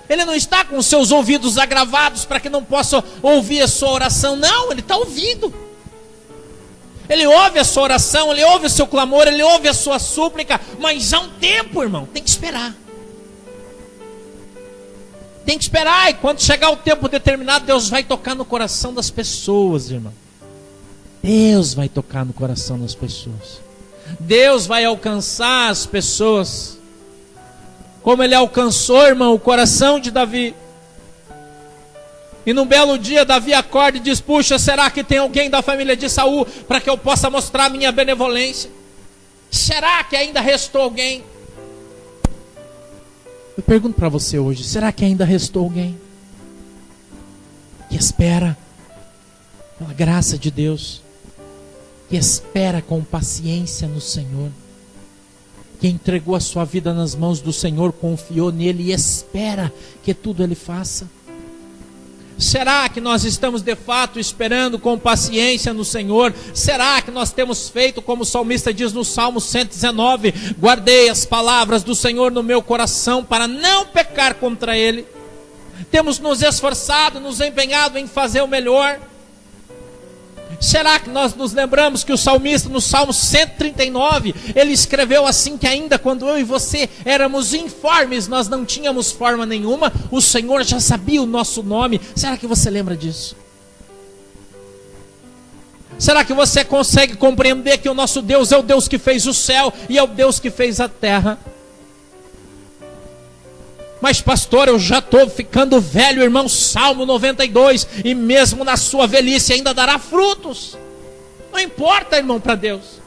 C: Ele não está com os seus ouvidos agravados para que não possa ouvir a sua oração. Não, Ele está ouvindo. Ele ouve a sua oração, Ele ouve o seu clamor, Ele ouve a sua súplica. Mas há um tempo, irmão, tem que esperar. Tem que esperar, e quando chegar o tempo determinado, Deus vai tocar no coração das pessoas, irmão. Deus vai tocar no coração das pessoas. Deus vai alcançar as pessoas. Como Ele alcançou, irmão, o coração de Davi. E num belo dia, Davi acorda e diz: puxa, será que tem alguém da família de Saul para que eu possa mostrar minha benevolência? Será que ainda restou alguém? Eu pergunto para você hoje, será que ainda restou alguém que espera pela graça de Deus, que espera com paciência no Senhor, que entregou a sua vida nas mãos do Senhor, confiou nele e espera que tudo Ele faça? Será que nós estamos de fato esperando com paciência no Senhor? Será que nós temos feito como o salmista diz no Salmo 119: guardei as palavras do Senhor no meu coração para não pecar contra Ele? Temos nos esforçado, nos empenhado em fazer o melhor? Será que nós nos lembramos que o salmista no Salmo 139, ele escreveu assim, que ainda quando eu e você éramos informes, nós não tínhamos forma nenhuma, o Senhor já sabia o nosso nome? Será que você lembra disso? Será que você consegue compreender que o nosso Deus é o Deus que fez o céu e é o Deus que fez a terra? Mas pastor, eu já estou ficando velho, irmão. Salmo 92, e mesmo na sua velhice ainda dará frutos. Não importa, irmão, para Deus.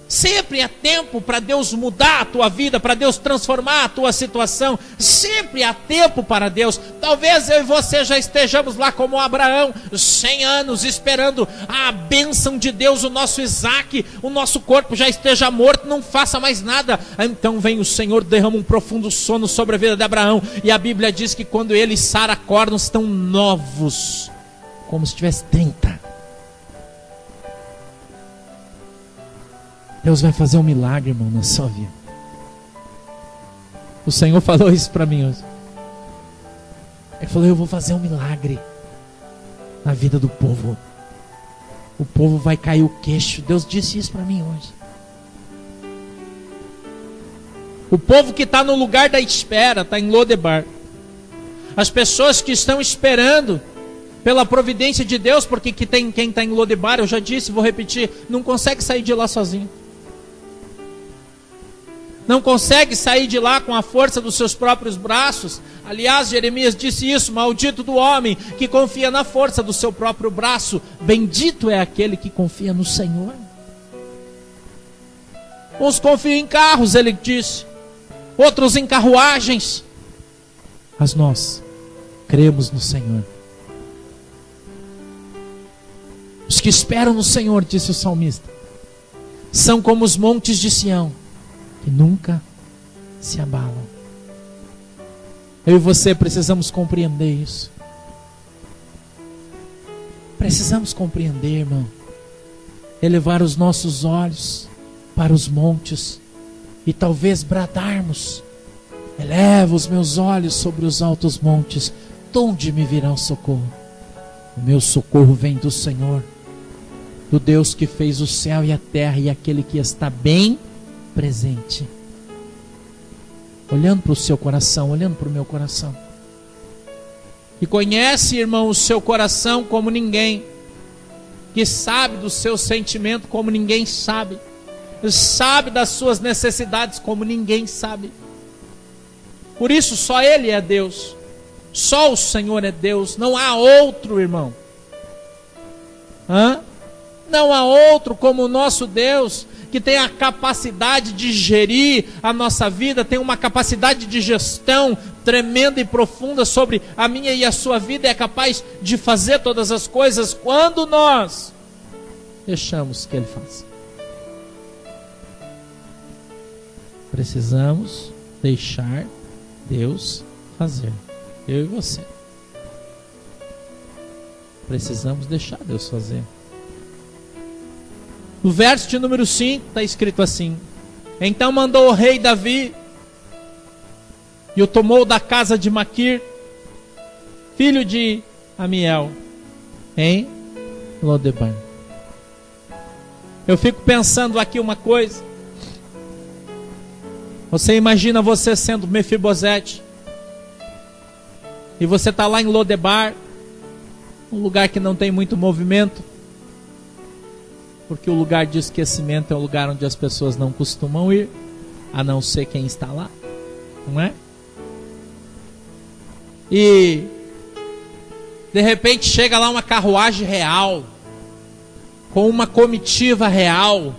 C: Sempre é tempo para Deus mudar a tua vida, para Deus transformar a tua situação. Sempre há tempo para Deus. Talvez eu e você já estejamos lá como Abraão, 100 anos esperando a bênção de Deus. O nosso Isaac, o nosso corpo já esteja morto, não faça mais nada. Então vem o Senhor, derrama um profundo sono sobre a vida de Abraão. E a Bíblia diz que quando ele e Sara acordam, estão novos, como se tivesse 30. Deus vai fazer um milagre, irmão, na sua vida. O Senhor falou isso para mim hoje. Ele falou: eu vou fazer um milagre na vida do povo. O povo vai cair o queixo. Deus disse isso para mim hoje. O povo que está no lugar da espera, está em Lodebar. As pessoas que estão esperando pela providência de Deus, porque quem está em Lodebar, eu já disse, vou repetir, não consegue sair de lá sozinho. Não consegue sair de lá com a força dos seus próprios braços. Aliás, Jeremias disse isso: maldito do homem que confia na força do seu próprio braço, bendito é aquele que confia no Senhor. Uns confiam em carros, ele disse, outros em carruagens, mas nós cremos no Senhor. Os que esperam no Senhor, disse o salmista, são como os montes de Sião, que nunca se abalam. Eu e você precisamos compreender isso. Precisamos compreender, irmão. Elevar os nossos olhos para os montes e talvez bradarmos: eleva os meus olhos sobre os altos montes, de onde me virá o socorro? O meu socorro vem do Senhor, do Deus que fez o céu e a terra, e aquele que está bem presente. Olhando para o seu coração, olhando para o meu coração, e conhece, irmão, o seu coração como ninguém, que sabe do seu sentimento como ninguém sabe, sabe das suas necessidades como ninguém sabe. Por isso só Ele é Deus, só o Senhor é Deus, não há outro, irmão. Não há outro como o nosso Deus, que tem a capacidade de gerir a nossa vida, tem uma capacidade de gestão tremenda e profunda sobre a minha e a sua vida, é capaz de fazer todas as coisas quando nós deixamos que Ele faça. Precisamos deixar Deus fazer, eu e você. Precisamos deixar Deus fazer. No verso de número 5 está escrito assim: então mandou o rei Davi e o tomou da casa de Maquir, filho de Amiel, em Lodebar. Eu fico pensando aqui uma coisa. Você imagina você sendo Mefibosete, e você está lá em Lodebar, um lugar que não tem muito movimento, porque o lugar de esquecimento é um lugar onde as pessoas não costumam ir, a não ser quem está lá, não é? E de repente chega lá uma carruagem real, com uma comitiva real.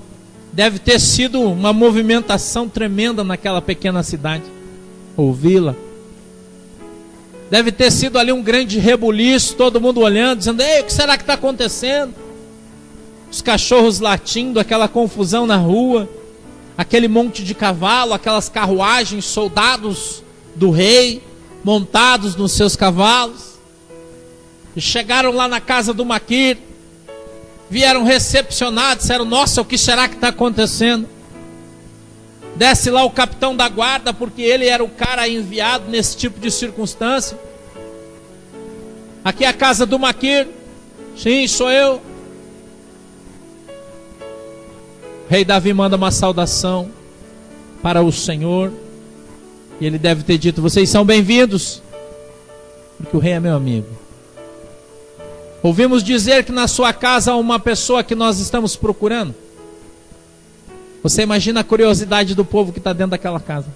C: Deve ter sido uma movimentação tremenda naquela pequena cidade ou vila. Deve ter sido ali um grande rebuliço, todo mundo olhando, dizendo: ei, o que será que está acontecendo? Os cachorros latindo, aquela confusão na rua, aquele monte de cavalo, aquelas carruagens, soldados do rei, montados nos seus cavalos. E chegaram lá na casa do Maquir, vieram recepcionar, disseram: nossa, o que será que está acontecendo? Desce lá o capitão da guarda, porque ele era o cara enviado nesse tipo de circunstância. Aqui é a casa do Maquir. Sim, sou eu. O rei Davi manda uma saudação para o Senhor, e ele deve ter dito: vocês são bem-vindos, porque o rei é meu amigo. Ouvimos dizer que na sua casa há uma pessoa que nós estamos procurando. Você imagina a curiosidade do povo que está dentro daquela casa.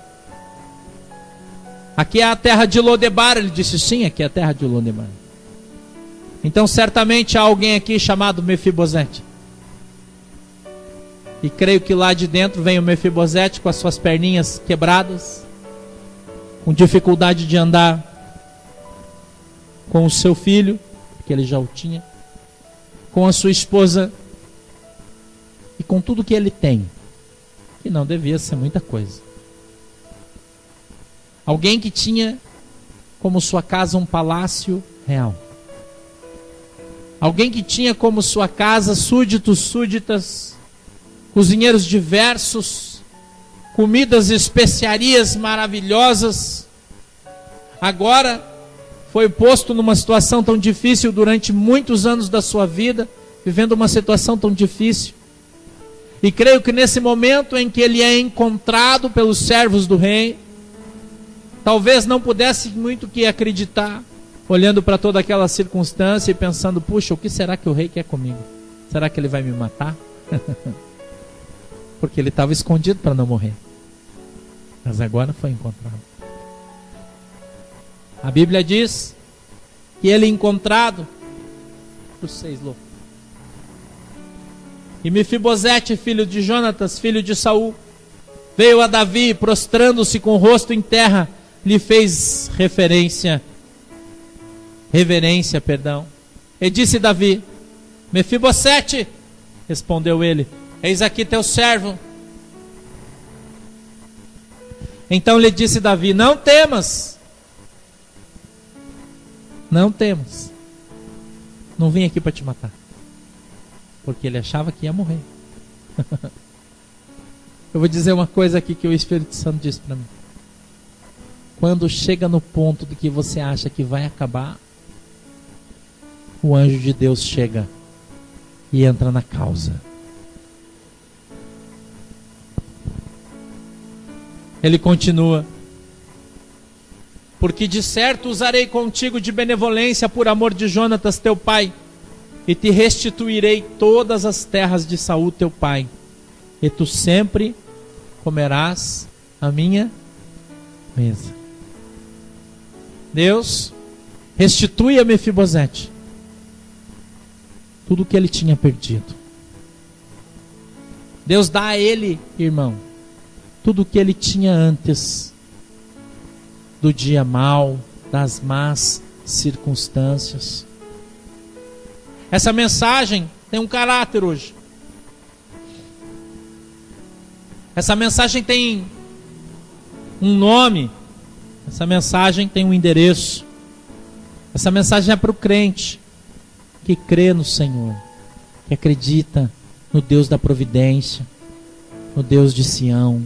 C: Aqui é a terra de Lodebar. Ele disse: sim, aqui é a terra de Lodebar. Então certamente há alguém aqui chamado Mefibosete. E creio que lá de dentro vem o Mefibosete com as suas perninhas quebradas, com dificuldade de andar, com o seu filho, que ele já o tinha, com a sua esposa e com tudo que ele tem, que não devia ser muita coisa. Alguém que tinha como sua casa um palácio real. Alguém que tinha como sua casa súditos, súditas, cozinheiros diversos, comidas e especiarias maravilhosas. Agora foi posto numa situação tão difícil durante muitos anos da sua vida, vivendo uma situação tão difícil. E creio que nesse momento em que ele é encontrado pelos servos do rei, talvez não pudesse muito que acreditar, olhando para toda aquela circunstância e pensando: puxa, o que será que o rei quer comigo? Será que ele vai me matar? Porque ele estava escondido para não morrer, mas agora foi encontrado. A Bíblia diz que ele encontrado por 6 lobos. E Mefibosete, filho de Jonatas, filho de Saul, veio a Davi, prostrando-se com o rosto em terra, lhe fez reverência. E disse Davi: Mefibosete, respondeu ele, eis aqui teu servo. Então lhe disse Davi: não temas. Não temos. Não vim aqui para te matar. Porque ele achava que ia morrer. Eu vou dizer uma coisa aqui que o Espírito Santo disse para mim. Quando chega no ponto de que você acha que vai acabar, o anjo de Deus chega e entra na causa. Ele continua: porque de certo usarei contigo de benevolência por amor de Jonatas teu pai, e te restituirei todas as terras de Saul teu pai, e tu sempre comerás a minha mesa. Deus restitui a Mefibosete tudo o que ele tinha perdido. Deus dá a ele, irmão, tudo o que ele tinha antes do dia mau, das más circunstâncias. Essa mensagem tem um caráter hoje. Essa mensagem tem um nome. Essa mensagem tem um endereço. Essa mensagem é para o crente que crê no Senhor, que acredita no Deus da providência, no Deus de Sião,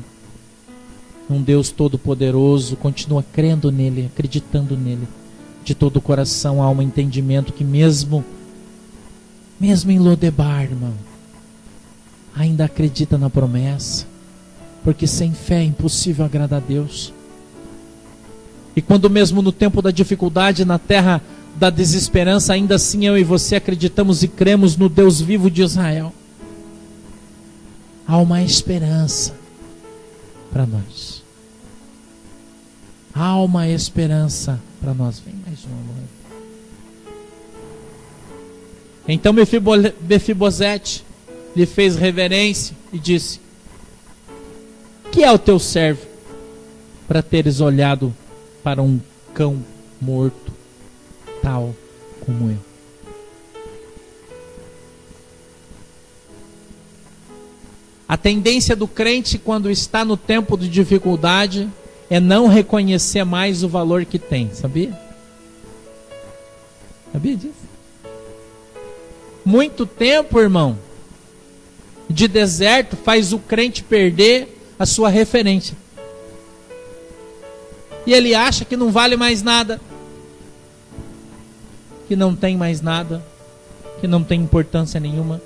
C: um Deus todo-poderoso. Continua crendo nele, acreditando nele, de todo o coração, alma e entendimento, que mesmo em Lodebar, irmão, ainda acredita na promessa, porque sem fé é impossível agradar a Deus. E quando mesmo no tempo da dificuldade, na terra da desesperança, ainda assim eu e você acreditamos e cremos no Deus vivo de Israel, há uma esperança para nós. Há uma esperança para nós. Vem mais uma, mãe. Então Mefibosete lhe fez reverência e disse: que é o teu servo para teres olhado para um cão morto, tal como eu? A tendência do crente quando está no tempo de dificuldade é não reconhecer mais o valor que tem, sabia? Sabia disso? Muito tempo, irmão, de deserto faz o crente perder a sua referência. E ele acha que não vale mais nada, que não tem mais nada, que não tem importância nenhuma.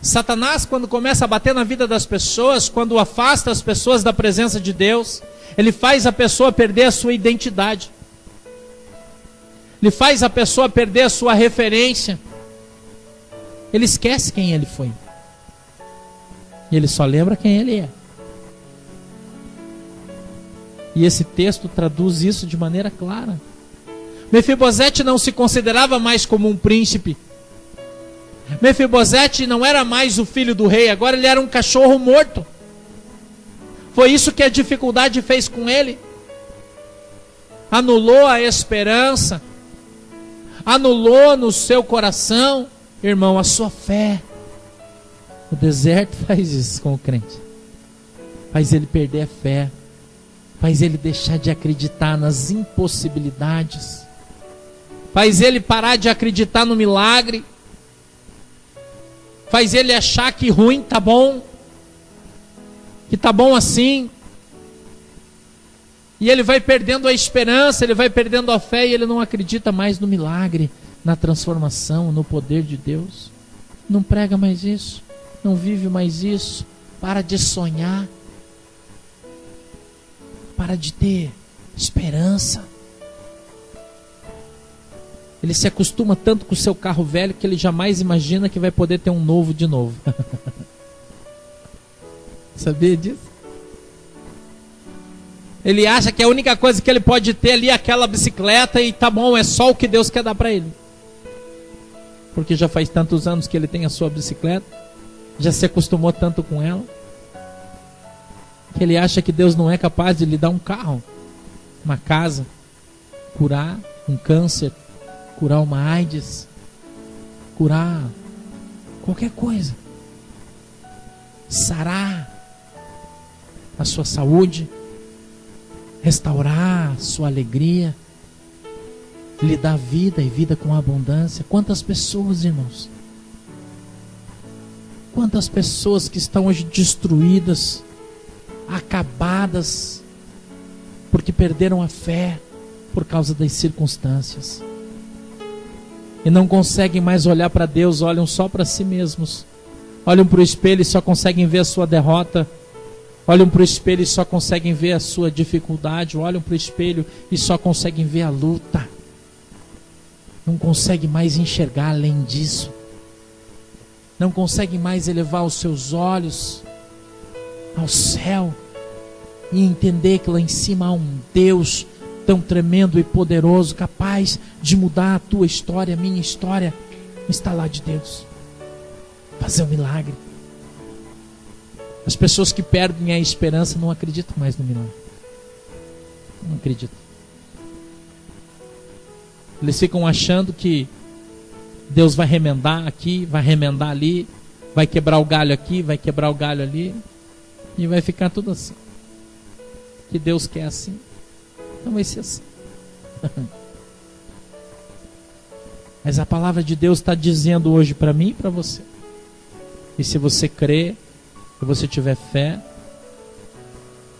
C: Satanás, quando começa a bater na vida das pessoas, quando afasta as pessoas da presença de Deus, ele faz a pessoa perder a sua identidade. Ele faz a pessoa perder a sua referência. Ele esquece quem ele foi. E ele só lembra quem ele é. E esse texto traduz isso de maneira clara. Mefibosete não se considerava mais como um príncipe. Mefibosete não era mais o filho do rei, agora ele era um cachorro morto. Foi isso que a dificuldade fez com ele. Anulou a esperança, anulou no seu coração, irmão, a sua fé. O deserto faz isso com o crente. Faz ele perder a fé, faz ele deixar de acreditar nas impossibilidades, faz ele parar de acreditar no milagre, faz ele achar que ruim tá bom, que tá bom assim. E ele vai perdendo a esperança, ele vai perdendo a fé, e ele não acredita mais no milagre, na transformação, no poder de Deus. Não prega mais isso, não vive mais isso. Para de sonhar, para de ter esperança. Ele se acostuma tanto com o seu carro velho que ele jamais imagina que vai poder ter um novo de novo. Sabia disso? Ele acha que a única coisa que ele pode ter ali é aquela bicicleta e tá bom, é só o que Deus quer dar para ele. Porque já faz tantos anos que ele tem a sua bicicleta, já se acostumou tanto com ela, que ele acha que Deus não é capaz de lhe dar um carro, uma casa, curar um câncer, curar uma AIDS, curar qualquer coisa, sarar a sua saúde, restaurar a sua alegria, lhe dar vida e vida com abundância. Quantas pessoas, irmãos, quantas pessoas que estão hoje destruídas, acabadas, porque perderam a fé por causa das circunstâncias, e não conseguem mais olhar para Deus, olham só para si mesmos, olham para o espelho e só conseguem ver a sua derrota, olham para o espelho e só conseguem ver a sua dificuldade, olham para o espelho e só conseguem ver a luta, não conseguem mais enxergar além disso, não conseguem mais elevar os seus olhos ao céu e entender que lá em cima há um Deus tão tremendo e poderoso, capaz de mudar a tua história, a minha história, no estalar de Deus, fazer um milagre. As pessoas que perdem a esperança não acreditam mais no milagre, não acreditam. Eles ficam achando que Deus vai remendar aqui, vai remendar ali, vai quebrar o galho aqui, vai quebrar o galho ali, e vai ficar tudo assim. Que Deus quer assim, então vai ser assim. Mas a palavra de Deus está dizendo hoje para mim e para você. E se você crer, se você tiver fé,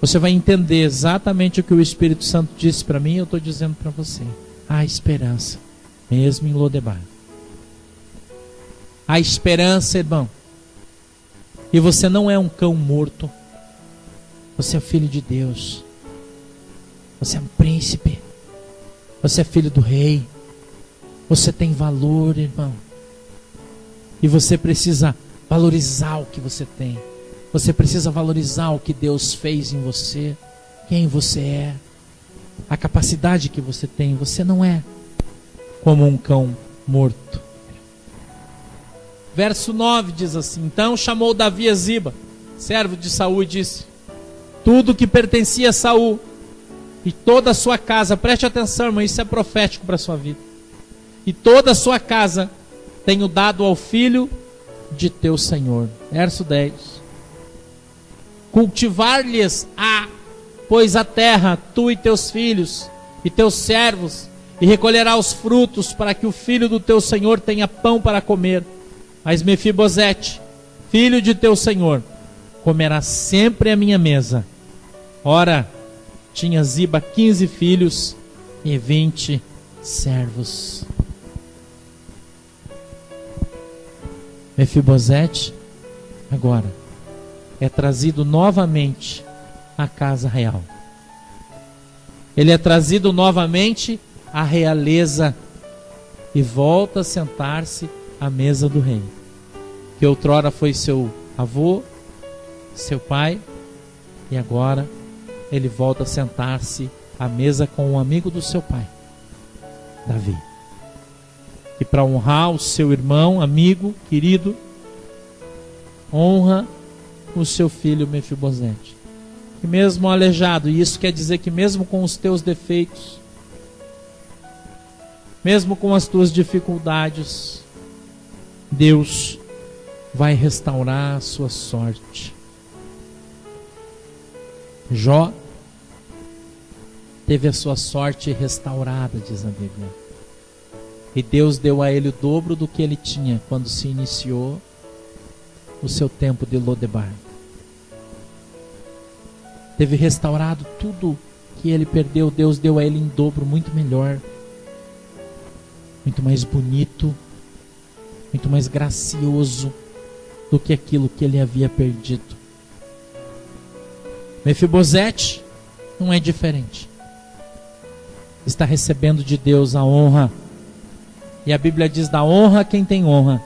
C: você vai entender exatamente o que o Espírito Santo disse para mim e eu estou dizendo para você. Há esperança, mesmo em Lodebar. Há esperança, irmão. E você não é um cão morto. Você é filho de Deus. Você é um príncipe. Você é filho do rei. Você tem valor, irmão. E você precisa valorizar o que você tem. Você precisa valorizar o que Deus fez em você. Quem você é. A capacidade que você tem. Você não é como um cão morto. Verso 9 diz assim: então chamou Davi a Ziba, servo de Saul, e disse: tudo que pertencia a Saul e toda a sua casa, preste atenção, irmão, isso é profético para a sua vida, e toda a sua casa tenho dado ao filho de teu Senhor. Verso 10: cultivar-lhes pois a terra, tu e teus filhos e teus servos, e recolherá os frutos, para que o filho do teu Senhor tenha pão para comer. Mas Mefibosete, filho de teu Senhor, comerá sempre à minha mesa. Ora, tinha Ziba 15 filhos e 20 servos. Mefibosete agora é trazido novamente à casa real. Ele é trazido novamente à realeza e volta a sentar-se à mesa do rei, que outrora foi seu avô, seu pai, e agora ele volta a sentar-se à mesa com um amigo do seu pai, Davi. E para honrar o seu irmão, amigo, querido, honra o seu filho Mefibosete, que mesmo aleijado, e isso quer dizer que mesmo com os teus defeitos, mesmo com as tuas dificuldades, Deus vai restaurar a sua sorte. Jó teve a sua sorte restaurada, diz a Bíblia. E Deus deu a ele o dobro do que ele tinha quando se iniciou o seu tempo de Lodebar. Teve restaurado tudo que ele perdeu. Deus deu a ele em dobro, muito melhor, muito mais bonito, muito mais gracioso do que aquilo que ele havia perdido. Mefibosete não é diferente. Está recebendo de Deus a honra. E a Bíblia diz: da honra a quem tem honra.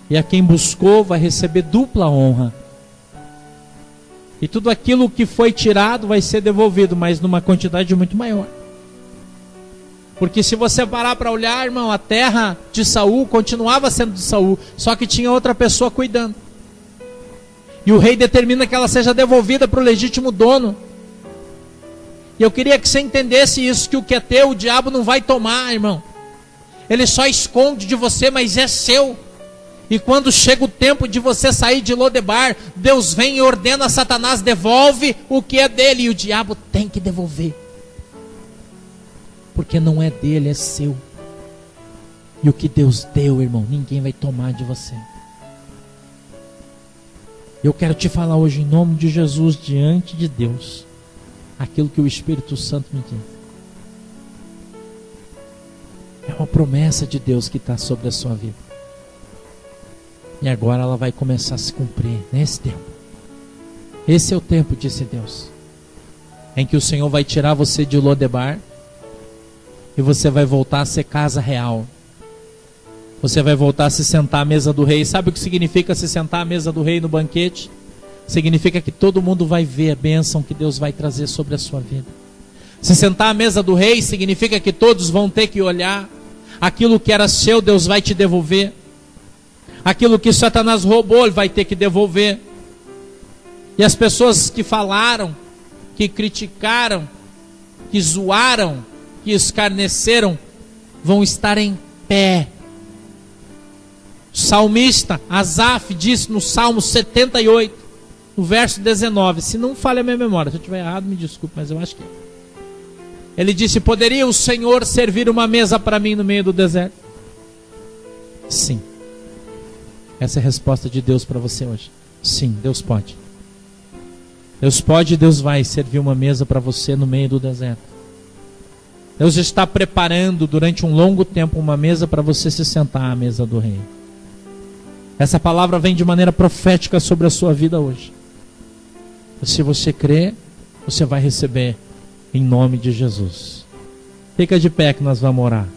C: E a quem buscou vai receber dupla honra. E tudo aquilo que foi tirado vai ser devolvido, mas numa quantidade muito maior. Porque se você parar para olhar, irmão, a terra de Saul continuava sendo de Saul, só que tinha outra pessoa cuidando. E o rei determina que ela seja devolvida para o legítimo dono. E eu queria que você entendesse isso, que o que é teu, o diabo não vai tomar, irmão. Ele só esconde de você, mas é seu. E quando chega o tempo de você sair de Lodebar, Deus vem e ordena a Satanás: devolve o que é dele. E o diabo tem que devolver, porque não é dele, é seu. E o que Deus deu, irmão, ninguém vai tomar de você. Eu quero te falar hoje, em nome de Jesus, diante de Deus, aquilo que o Espírito Santo me diz. É uma promessa de Deus que está sobre a sua vida. E agora ela vai começar a se cumprir nesse tempo. Esse é o tempo, disse Deus, em que o Senhor vai tirar você de Lodebar e você vai voltar a ser casa real. Você vai voltar a se sentar à mesa do rei. Sabe o que significa se sentar à mesa do rei no banquete? Significa que todo mundo vai ver a bênção que Deus vai trazer sobre a sua vida. Se sentar à mesa do rei significa que todos vão ter que olhar. Aquilo que era seu, Deus vai te devolver. Aquilo que Satanás roubou, ele vai ter que devolver. E as pessoas que falaram, que criticaram, que zoaram, que escarneceram, vão estar em pé. O salmista Asaf disse no Salmo 78, no verso 19, se não falha a minha memória, se eu estiver errado me desculpe, mas eu acho que é. Ele disse: poderia o Senhor servir uma mesa para mim no meio do deserto? Sim. Essa é a resposta de Deus para você hoje. Sim, Deus pode. Deus pode e Deus vai servir uma mesa para você no meio do deserto. Deus está preparando durante um longo tempo uma mesa para você se sentar à mesa do rei. Essa palavra vem de maneira profética sobre a sua vida hoje. Se você crer, você vai receber em nome de Jesus. Fica de pé que nós vamos orar.